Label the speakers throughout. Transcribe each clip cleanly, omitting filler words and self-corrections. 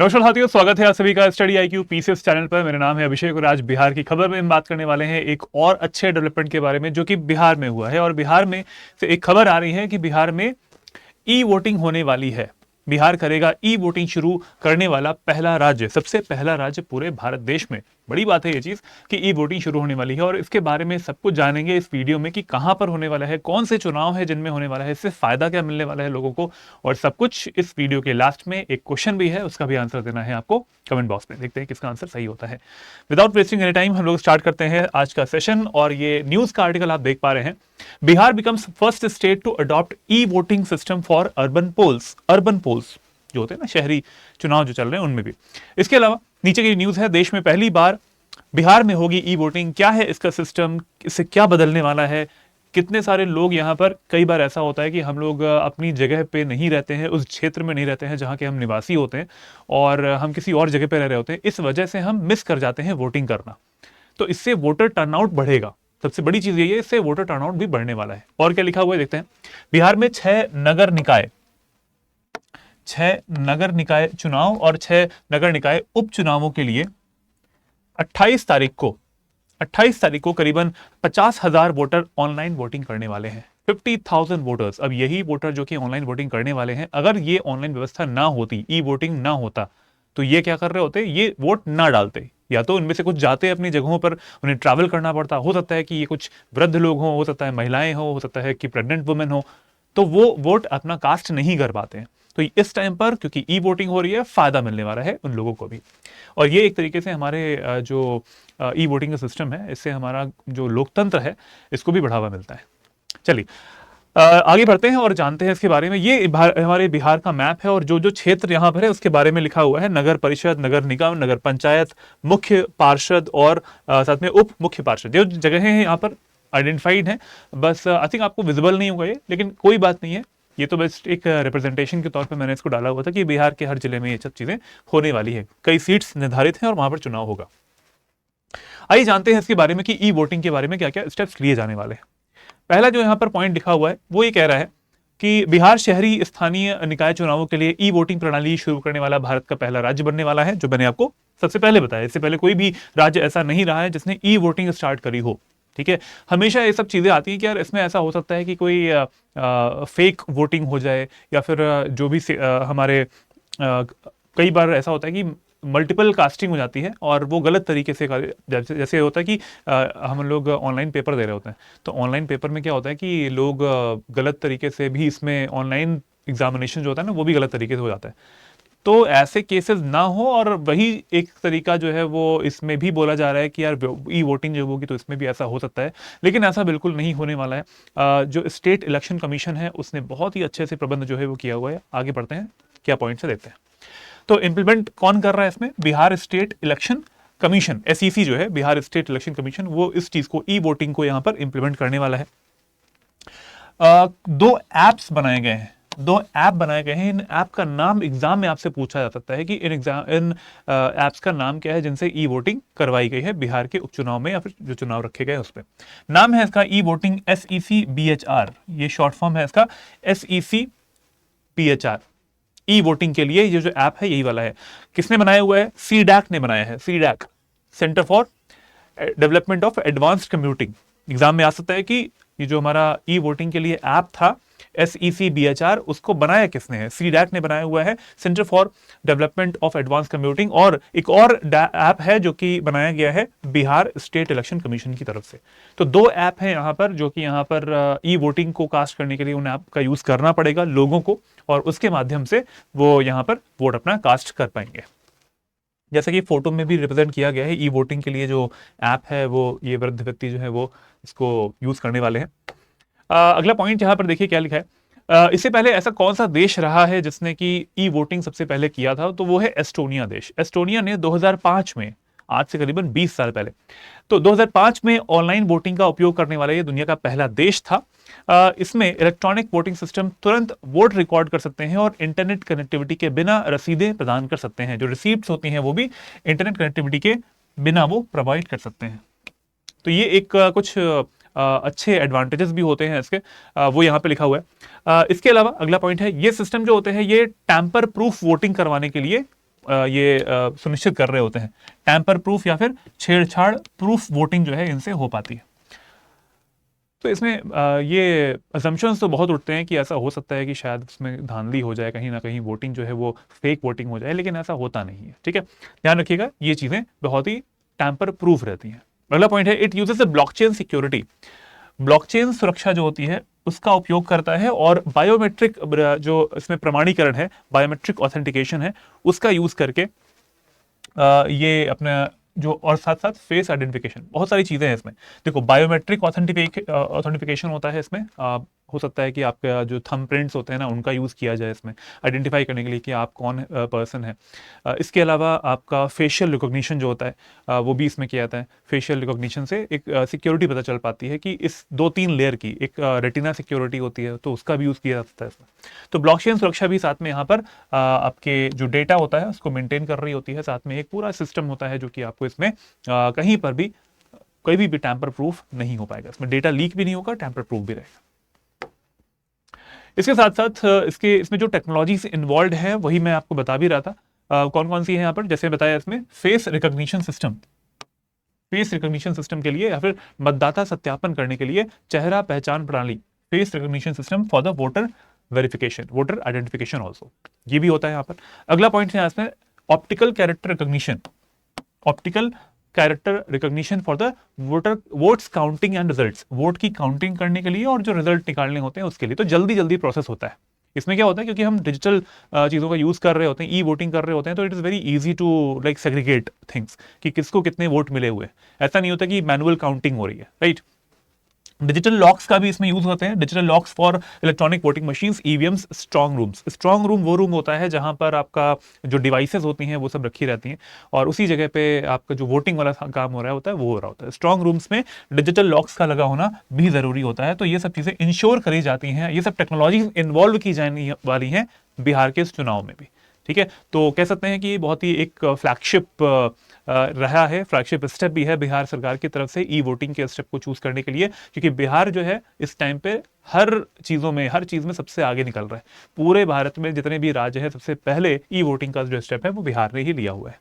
Speaker 1: नमस्कार साथियों, स्वागत है आप सभी का स्टडी IQ पीसीएस चैनल पर। मेरा नाम है अभिषेक और आज बिहार की खबर में हम बात करने वाले हैं एक और अच्छे डेवलपमेंट के बारे में जो कि बिहार में हुआ है। और बिहार में से एक खबर आ रही है कि बिहार में ई वोटिंग होने वाली है। बिहार करेगा ई वोटिंग शुरू करने वाला पहला राज्य, सबसे पहला राज्य पूरे भारत देश में। बड़ी बात है ये चीज कि ई वोटिंग शुरू होने वाली है और इसके बारे में सब कुछ जानेंगे इस वीडियो में कि कहां पर होने वाला है, कौन से चुनाव है जिनमें होने वाला है, इससे फायदा क्या मिलने वाला है लोगों को, और सब कुछ इस वीडियो के लास्ट में। एक क्वेश्चन भी है, उसका भी आंसर देना है आपको कमेंट बॉक्स में। देखते हैं किसका आंसर सही होता है। विदाउट वेस्टिंग एनी टाइम हम लोग स्टार्ट करते हैं आज का सेशन। और ये न्यूज का आर्टिकल आप देख पा रहे हैं, Bihar becomes first state to adopt e voting system for urban polls. Urban polls जो होते हैं ना, शहरी चुनाव जो चल रहे हैं उनमें भी। इसके अलावा नीचे की न्यूज है, देश में पहली बार बिहार में होगी ई वोटिंग। क्या है इसका सिस्टम, इससे क्या बदलने वाला है, कितने सारे लोग यहाँ पर। कई बार ऐसा होता है कि हम लोग अपनी जगह पे नहीं रहते हैं, उस क्षेत्र में नहीं रहते हैं जहाँ के हम निवासी होते हैं, और हम किसी और जगह पे रह रहे होते हैं। इस वजह से हम मिस कर जाते हैं वोटिंग करना। तो इससे वोटर टर्नआउट बढ़ेगा। सबसे बड़ी चीज यही है, इससे वोटर टर्नआउट भी बढ़ने वाला है। और क्या लिखा हुआ है देखते हैं। बिहार में 6 नगर निकाय चुनाव और 6 नगर निकाय उपचुनावों के लिए 28 तारीख को करीबन 50,000 वोटर ऑनलाइन वोटिंग करने वाले हैं। 50,000 वोटर्स। अब यही वोटर जो कि ऑनलाइन वोटिंग करने वाले हैं, अगर ये ऑनलाइन व्यवस्था ना होती, ई वोटिंग ना होता, तो ये क्या कर रहे होते, ये वोट ना डालते। या तो इनमें से कुछ जाते अपनी जगहों पर, उन्हें ट्रैवल करना पड़ता। हो सकता है कि ये कुछ वृद्ध लोग हों, हो सकता है महिलाएं हो सकता है कि प्रेग्नेंट वुमेन हो, तो वो वोट अपना कास्ट नहीं कर पाते हैं। तो इस टाइम पर क्योंकि ई वोटिंग हो रही है, फायदा मिलने वाला है उन लोगों को भी। और ये एक तरीके से हमारे जो ई वोटिंग का सिस्टम है, इससे हमारा जो लोकतंत्र है इसको भी बढ़ावा मिलता है। चलिए आगे बढ़ते हैं और जानते हैं इसके बारे में। ये हमारे बिहार का मैप है और जो जो क्षेत्र यहाँ पर है उसके बारे में लिखा हुआ है। नगर परिषद, नगर निगम, नगर पंचायत, मुख्य पार्षद और साथ में उप मुख्य पार्षद, जो जगहें हैं यहाँ पर आइडेंटिफाइड हैं। बस आई थिंक आपको विजिबल नहीं होगा ये, लेकिन कोई बात नहीं है। ये तो बस एक रिप्रेजेंटेशन के तौर पे मैंने इसको डाला हुआ था कि बिहार के हर जिले में ये सब चीजें होने वाली है। कई सीट्स निर्धारित हैं और वहां पर चुनाव होगा। आइए जानते हैं इसके बारे में कि ई वोटिंग के बारे में क्या क्या स्टेप्स लिए जाने वाले हैं। पहला जो यहाँ पर पॉइंट लिखा हुआ है वो ये कह रहा है कि बिहार शहरी स्थानीय निकाय चुनावों के लिए ई वोटिंग प्रणाली शुरू करने वाला भारत का पहला राज्य बनने वाला है, जो मैंने आपको सबसे पहले बताया। इससे पहले कोई भी राज्य ऐसा नहीं रहा है जिसने ई वोटिंग स्टार्ट करी हो। ठीक है, हमेशा ये सब चीजें आती हैं कि यार इसमें ऐसा हो सकता है कि कोई फेक वोटिंग हो जाए, या फिर जो भी हमारे कई बार ऐसा होता है कि मल्टीपल कास्टिंग हो जाती है और वो गलत तरीके से, जैसे होता है कि हम लोग ऑनलाइन पेपर दे रहे होते हैं, तो ऑनलाइन पेपर में क्या होता है कि लोग गलत तरीके से भी, इसमें ऑनलाइन एग्जामिनेशन जो होता है ना, वो भी गलत तरीके से हो जाता है। तो ऐसे केसेस ना हो, और वही एक तरीका जो है वो इसमें भी बोला जा रहा है कि यार ई वोटिंग जो होगी तो इसमें भी ऐसा हो सकता है, लेकिन ऐसा बिल्कुल नहीं होने वाला है। जो स्टेट इलेक्शन कमीशन है उसने बहुत ही अच्छे से प्रबंध जो है वो किया हुआ है। आगे बढ़ते हैं, क्या पॉइंट से देखते हैं। तो इंप्लीमेंट कौन कर रहा है इसमें? Bihar state election commission, SEC जो है, बिहार स्टेट इलेक्शन कमीशन, वो इस चीज को, ई वोटिंग को यहाँ पर इंप्लीमेंट करने वाला है। 2 ऐप्स बनाए गए हैं, 2 ऐप बनाए गए हैं। इन ऐप का नाम एग्जाम में आपसे पूछा जा सकता है कि इन ऐप्स का नाम क्या है जिनसे ई वोटिंग करवाई गई है बिहार के उपचुनाव में, या फिर जो चुनाव रखे गए उस पर। नाम है इसका ई वोटिंग SEC BHR, ये शॉर्ट फॉर्म है इसका, SEC BHR। ई वोटिंग के लिए ये जो ऐप है यही वाला है। किसने बनाया हुआ है? CDAC ने बनाया है। CDAC, centre for development of advanced computing. Exam में आ सकता है कि ये जो हमारा ई वोटिंग के लिए ऐप था SEC BHR, उसको बनाया किसने है? CDAC ने बनाया हुआ है, centre for development of advance computing. और एक और ऐप है जो कि बनाया गया है बिहार स्टेट इलेक्शन कमीशन की तरफ से। तो 2 ऐप है यहाँ पर जो कि यहाँ पर ई वोटिंग को कास्ट करने के लिए उन ऐप का यूज करना पड़ेगा लोगों को, और उसके माध्यम से वो यहाँ पर वोट अपना कास्ट कर पाएंगे। जैसा कि फोटो में भी रिप्रेजेंट किया गया है, ई वोटिंग के लिए जो ऐप है वो ये वृद्ध व्यक्ति जो है वो इसको यूज करने वाले हैं। अगला पॉइंट यहाँ पर देखिए क्या लिखा है। इससे पहले ऐसा कौन सा देश रहा है जिसने कि ई वोटिंग सबसे पहले किया था? तो वो है एस्टोनिया देश। एस्टोनिया ने 2005 में, आज से करीबन 20 साल पहले, तो 2005 में ऑनलाइन वोटिंग का उपयोग करने वाला ये दुनिया का पहला देश था। इसमें इलेक्ट्रॉनिक वोटिंग सिस्टम तुरंत वोट रिकॉर्ड कर सकते हैं और इंटरनेट कनेक्टिविटी के बिना रसीदें प्रदान कर सकते हैं। जो रिसीप्ट्स होती हैं वो भी इंटरनेट कनेक्टिविटी के बिना वो प्रोवाइड कर सकते हैं। तो ये एक कुछ अच्छे एडवांटेजेस भी होते हैं इसके, वो यहाँ पे लिखा हुआ है। इसके अलावा अगला पॉइंट है, ये सिस्टम जो होते हैं ये टैंपर प्रूफ वोटिंग करवाने के लिए ये सुनिश्चित कर रहे होते हैं। टैंपर प्रूफ या फिर छेड़छाड़ प्रूफ वोटिंग जो है इनसे हो पाती है। तो इसमें ये असम्पशंस तो बहुत उठते हैं कि ऐसा हो सकता है कि शायद इसमें धांधली हो जाए, कहीं ना कहीं वोटिंग जो है वो फेक वोटिंग हो जाए, लेकिन ऐसा होता नहीं है। ठीक है, ध्यान रखिएगा, ये चीज़ें बहुत ही टैंपर प्रूफ रहती हैं। अगला पॉइंट है, it uses the blockchain security. Blockchain सुरक्षा जो होती है उसका उपयोग करता है और बायोमेट्रिक जो इसमें प्रमाणीकरण है, बायोमेट्रिक ऑथेंटिकेशन है, उसका यूज करके ये अपना जो, और साथ साथ फेस आइडेंटिफिकेशन, बहुत सारी चीजें हैं इसमें। देखो, बायोमेट्रिक ऑथेंटिफिकेशन होता है इसमें, हो सकता है कि आपका जो थंब प्रिंट्स होते हैं ना, उनका यूज़ किया जाए इसमें आइडेंटिफाई करने के लिए कि आप कौन पर्सन है। इसके अलावा आपका फेशियल रिकॉग्निशन जो होता है वो भी इसमें किया जाता है। फेशियल रिकॉग्निशन से एक सिक्योरिटी पता चल पाती है कि इस 2-3 लेयर की एक रेटिना सिक्योरिटी होती है, तो उसका भी यूज़ किया जा सकता है इसमें। तो ब्लॉकचेन सुरक्षा भी साथ में यहाँ पर आपके जो डेटा होता है उसको मेंटेन कर रही होती है, साथ में एक पूरा सिस्टम होता है जो कि आपको इसमें कहीं पर भी कोई भी टैंपर प्रूफ नहीं हो पाएगा। इसमें डेटा लीक भी नहीं होगा, टैंपर प्रूफ भी रहेगा। इसके साथ साथ इसमें जो टेक्नोलॉजीज इन्वॉल्व है वही मैं आपको बता भी रहा था। कौन कौन सी है यहाँ पर, जैसे बताया इसमें face recognition system. Face recognition system के लिए या फिर मतदाता सत्यापन करने के लिए चेहरा पहचान प्रणाली, face recognition system for the voter verification, voter identification also, ये भी होता है यहाँ पर। अगला पॉइंट है इसमें optical character recognition. Optical character recognition for the votes counting and results, vote की काउंटिंग करने के लिए और जो रिजल्ट निकालने होते हैं उसके लिए। तो जल्दी जल्दी प्रोसेस होता है। इसमें क्या होता है, क्योंकि हम डिजिटल चीज़ों का यूज़ कर रहे होते हैं, ई वोटिंग कर रहे होते हैं, तो it is very easy to like segregate things कि किसको कितने वोट मिले हुए। ऐसा नहीं होता कि मैनुअल काउंटिंग हो रही है, राइट। डिजिटल लॉक्स का भी इसमें यूज होते हैं, digital locks for electronic voting machines, EVMs, strong rooms. Strong room वो रूम होता है जहां पर आपका जो डिवाइसेस होती हैं वो सब रखी रहती हैं और उसी जगह पे आपका जो वोटिंग वाला काम हो रहा होता है वो हो रहा होता है। स्ट्रांग रूम्स में डिजिटल लॉक्स का लगा होना भी जरूरी होता है। तो ये सब चीजें इंश्योर करी जाती हैं, ये सब टेक्नोलॉजी इन्वॉल्व की जाने वाली हैं बिहार के इस चुनाव में भी। ठीक है, तो कह सकते हैं कि बहुत ही एक फ्लैगशिप रहा है, फ्लैगशिप स्टेप भी है बिहार सरकार की तरफ से ई वोटिंग के स्टेप को चूज करने के लिए, क्योंकि बिहार जो है इस टाइम पे हर चीज में सबसे आगे निकल रहा है। पूरे भारत में जितने भी राज्य हैं सबसे पहले ई वोटिंग का जो स्टेप है वो बिहार ने ही लिया हुआ है।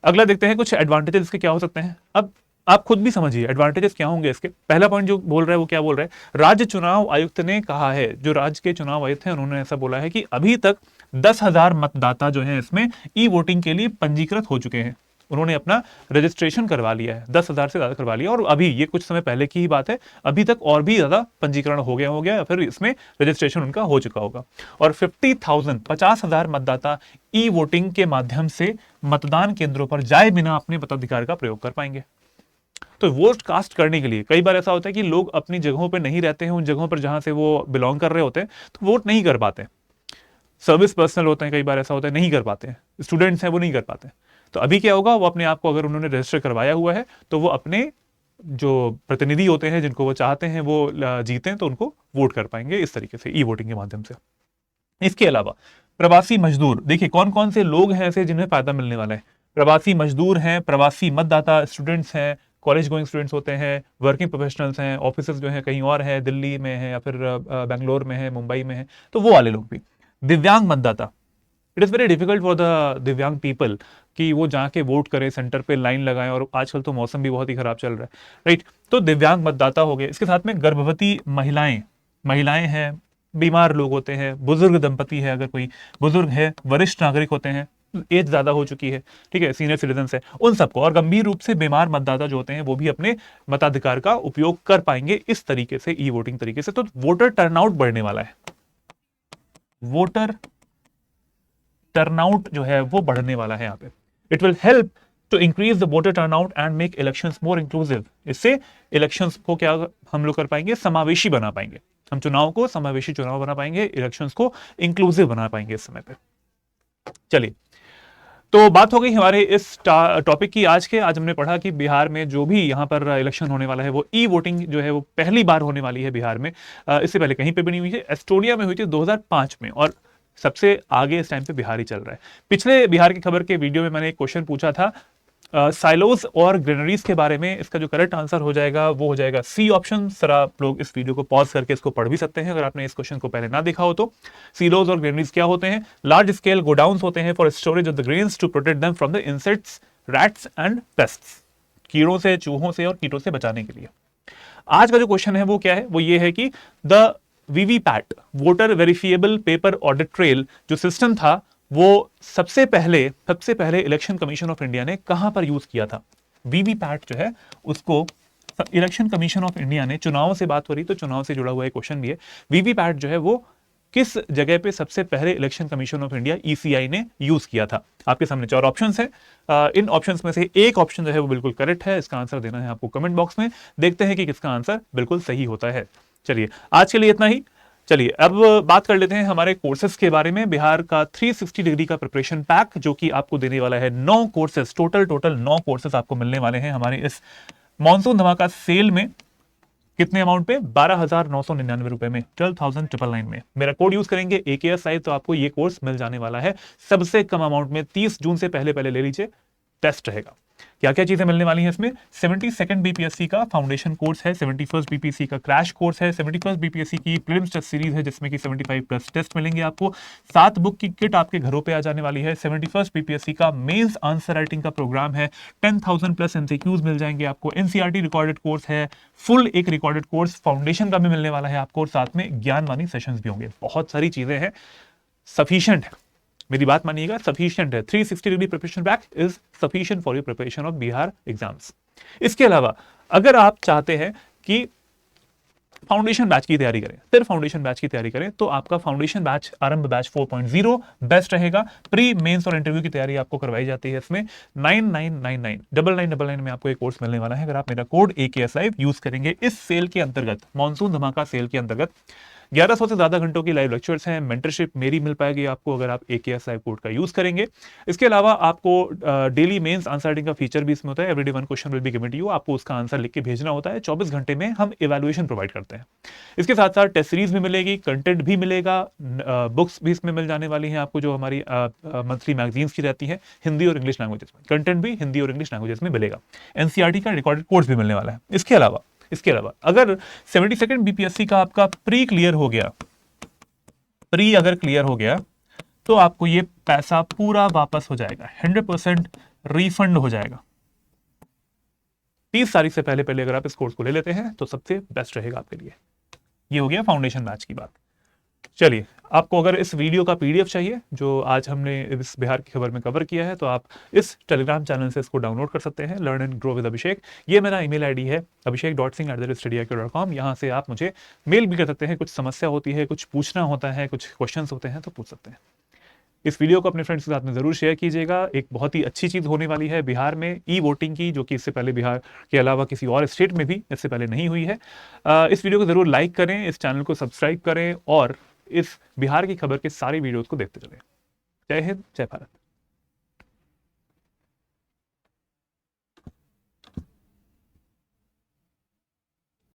Speaker 1: अगला देखते हैं कुछ एडवांटेजेस इसके क्या हो सकते हैं। अब आप खुद भी समझिए एडवांटेजेस क्या होंगे इसके। पहला पॉइंट जो बोल रहा है वो क्या बोल रहा है, राज्य चुनाव आयुक्त ने कहा है, जो राज्य के चुनाव आयुक्त हैं उन्होंने ऐसा बोला है कि अभी तक 10,000 मतदाता जो है इसमें ई वोटिंग के लिए पंजीकृत हो चुके हैं। उन्होंने अपना रजिस्ट्रेशन करवा लिया है, 10,000 से ज्यादा करवा लिया, और अभी ये कुछ समय पहले की ही बात है, अभी तक और भी ज्यादा पंजीकरण हो गया या फिर इसमें रजिस्ट्रेशन उनका हो चुका होगा। और 50,000 मतदाता ई वोटिंग के माध्यम से मतदान केंद्रों पर जाए बिना अपने मताधिकार का प्रयोग कर पाएंगे। तो वोट कास्ट करने के लिए कई बार ऐसा होता है कि लोग अपनी जगहों पर नहीं रहते हैं, उन जगहों पर जहां से वो बिलोंग कर रहे होते हैं, तो वोट नहीं कर पाते। सर्विस पर्सनल होते हैं, कई बार ऐसा होता है नहीं कर पाते हैं, स्टूडेंट्स हैं वो नहीं कर पाते। तो अभी क्या होगा, वो अपने आप को अगर उन्होंने रजिस्टर करवाया हुआ है तो वो अपने जो प्रतिनिधि होते हैं जिनको वो चाहते हैं वो जीते हैं तो उनको वोट कर पाएंगे इस तरीके से ई वोटिंग के माध्यम से। इसके अलावा प्रवासी मजदूर, देखिए कौन कौन से लोग हैं ऐसे जिन्हें फायदा मिलने वाला है। प्रवासी मजदूर हैं, प्रवासी मतदाता, स्टूडेंट्स हैं, कॉलेज गोइंग स्टूडेंट्स होते हैं, वर्किंग प्रोफेशनल्स हैं, ऑफिसर्स जो है कहीं और है, दिल्ली में है या फिर बेंगलोर में है, मुंबई में है, तो वो वाले लोग भी। दिव्यांग मतदाता, it is very difficult for the दिव्यांग पीपल कि वो जाके वोट करें, सेंटर पे लाइन लगाएं, और आजकल तो मौसम भी बहुत ही खराब चल रहा है, राइट। तो दिव्यांग मतदाता हो गए। इसके साथ में गर्भवती महिलाएं हैं, बीमार लोग होते हैं, बुजुर्ग दंपति है, अगर कोई बुजुर्ग है, वरिष्ठ नागरिक होते हैं, एज ज्यादा हो चुकी है, ठीक है, सीनियर सिटीजन है, उन सबको, और गंभीर रूप से बीमार मतदाता जो होते हैं वो भी अपने मताधिकार का उपयोग कर पाएंगे इस तरीके से, ई वोटिंग तरीके से। तो वोटर टर्नआउट बढ़ने वाला है, वोटर टर्नआउट जो है वो बढ़ने वाला है यहाँ पे। It will help to increase the voter turnout and make elections more inclusive. इससे इलेक्शंस को क्या हम लोग कर पाएंगे, समावेशी बना पाएंगे। हम चुनाव को समावेशी चुनाव बना पाएंगे, इलेक्शंस को इंक्लूसिव बना पाएंगे इस समय पे। चलिए, तो बात हो गई हमारे इस टॉपिक की आज हमने पढ़ा कि बिहार में जो भी यहाँ पर इलेक्शन होने वाला है वो ई वोटिंग जो है वो पहली बार होने वाली है बिहार में। इससे पहले कहीं पे भी नहीं हुई है, एस्टोनिया में हुई थी 2005 में, और सबसे आगे इस टाइम पे बिहार ही चल रहा है। पिछले बिहार की खबर के वीडियो में मैंने एक क्वेश्चन पूछा था साइलोज और ग्रेनरीज के बारे में इसका जो करेक्ट आंसर हो जाएगा वो हो जाएगा सी ऑप्शन। सर आप लोग इस वीडियो को पॉज करके इसको पढ़ भी सकते हैं अगर आपने इस क्वेश्चन को पहले ना देखा हो तो। सीलोज और ग्रेनरीज क्या होते हैं? लार्ज स्केल गोडाउन्स होते हैं for storage of the grains to protect them from the insects, rats and pests, कीड़ों से, चूहों से और कीटों से बचाने के लिए। आज का जो क्वेश्चन है वो क्या है? वो ये है कि the VVPAT voter verifiable paper audit trail जो सिस्टम था वो सबसे पहले इलेक्शन कमीशन ऑफ इंडिया ने कहां पर यूज किया था? वीवीपैट जो है उसको इलेक्शन कमीशन ऑफ इंडिया ने, चुनाव से बात हो रही तो चुनाव से जुड़ा हुआ एक क्वेश्चन भी है, वीवीपैट जो है वो किस जगह पे सबसे पहले election commission of India ECI ने यूज किया था? आपके सामने 4 ऑप्शंस है। इन ऑप्शंस में से एक ऑप्शन जो है वो बिल्कुल करेक्ट है, इसका आंसर देना है आपको कमेंट बॉक्स में। देखते हैं कि किसका आंसर बिल्कुल सही होता है। चलिए आज के लिए इतना ही। चलिए अब बात कर लेते हैं हमारे कोर्सेज के बारे में। बिहार का 360 डिग्री का प्रिपरेशन पैक जो कि आपको देने वाला है 9 कोर्सेज, टोटल 9 कोर्सेज आपको मिलने वाले हैं हमारे इस मॉनसून धमाका सेल में। कितने अमाउंट पे? 12,999 रुपए में, 12,999 में। मेरा कोड यूज करेंगे AKS लाइव तो आपको ये कोर्स मिल जाने वाला है सबसे कम अमाउंट में। 30 जून से पहले ले लीजिए, टेस्ट रहेगा। क्या क्या चीजें मिलने वाली हैं इसमें? 72nd बीपीएससी का फाउंडेशन कोर्स है, 71st बीपीएससी का क्रैश कोर्स है, 71st बीपीएससी की प्रीलिम्स टेस्ट सीरीज है जिसमें कि 75 प्लस टेस्ट मिलेंगे आपको। 7 बुक की किट आपके घरों पे आ जाने वाली है। 71st बीपीएससी का मेंस आंसर राइटिंग का प्रोग्राम है, 10,000 प्लस एमसीक्यूज मिल जाएंगे आपको। एनसीईआरटी रिकॉर्डेड कोर्स है, फुल एक रिकॉर्डेड कोर्स फाउंडेशन का भी मिलने वाला है आपको, और साथ में ज्ञानवाणी सेशंस भी होंगे। बहुत सारी चीजें हैं, सफिशिएंट है, मेरी बात मानिएगा, सफिशिएंट है। 360 degree preparation back is sufficient for your preparation of Bihar exams. इसके अलावा अगर आप चाहते हैं कि फाउंडेशन बैच की तैयारी करें, सिर्फ फाउंडेशन बैच की तैयारी करें, तो आपका फाउंडेशन बैच, आरंभ बैच 4.0 बेस्ट रहेगा। प्री मेंस और इंटरव्यू की तैयारी आपको करवाई जाती है इसमें। 9999 में आपको एक कोर्स मिलने वाला है अगर आप मेरा कोड AKS लाइव यूज करेंगे इस सेल के अंतर्गत, मॉनसून धमाका सेल के अंतर्गत। 1100 से ज्यादा घंटों की लाइव लेक्चर्स हैं, मेंटरशिप मेरी मिल पाएगी आपको अगर आप AKS लाइव कोड का यूज करेंगे। इसके अलावा आपको डेली मेंस आंसर राइटिंग का फीचर भी इसमें होता है। Everyday 1 question will be given to you, आपको उसका आंसर लिख के भेजना होता है। 24 घंटे में हम इवैल्यूएशन प्रोवाइड करते हैं। इसके साथ साथ टेस्ट सीरीज भी मिलेगी, कंटेंट भी मिलेगा, बुक्स भी इसमें मिल जाने वाली हैं आपको जो हमारी मंथली मैगजीन्स की रहती है हिंदी और इंग्लिश लैंग्वेजेस में। कंटेंट भी हिंदी और इंग्लिश लैंग्वेजेस में मिलेगा। एनसीईआरटी का रिकॉर्डेड कोर्स भी मिलने वाला है। इसके अलावा अगर 72nd बीपीएससी का आपका प्री क्लियर हो गया, प्री अगर क्लियर हो गया तो आपको ये पैसा पूरा वापस हो जाएगा, 100% रिफंड हो जाएगा। 30 तारीख से पहले अगर आप इस कोर्स को ले लेते हैं तो सबसे बेस्ट रहेगा आपके लिए। ये हो गया फाउंडेशन बैच की बात। चलिए, आपको अगर इस वीडियो का PDF चाहिए जो आज हमने इस बिहार की खबर में कवर किया है तो आप इस टेलीग्राम चैनल से इसको डाउनलोड कर सकते हैं, लर्न एंड ग्रो विद अभिषेक। ये मेरा ईमेल आईडी है abhishek.singh@studyIQ.com। यहाँ से आप मुझे मेल भी कर सकते हैं, कुछ समस्या होती है, कुछ पूछना होता है, कुछ क्वेश्चंस होते हैं तो पूछ सकते हैं। इस वीडियो को अपने फ्रेंड्स के साथ में जरूर शेयर कीजिएगा। एक बहुत ही अच्छी चीज होने वाली है बिहार में ई वोटिंग की, जो कि इससे पहले बिहार के अलावा किसी और स्टेट में भी इससे पहले नहीं हुई है। इस वीडियो को जरूर लाइक करें, इस चैनल को सब्सक्राइब करें और इस बिहार की खबर के सारे वीडियोस को देखते चलें। जय हिंद, जय भारत।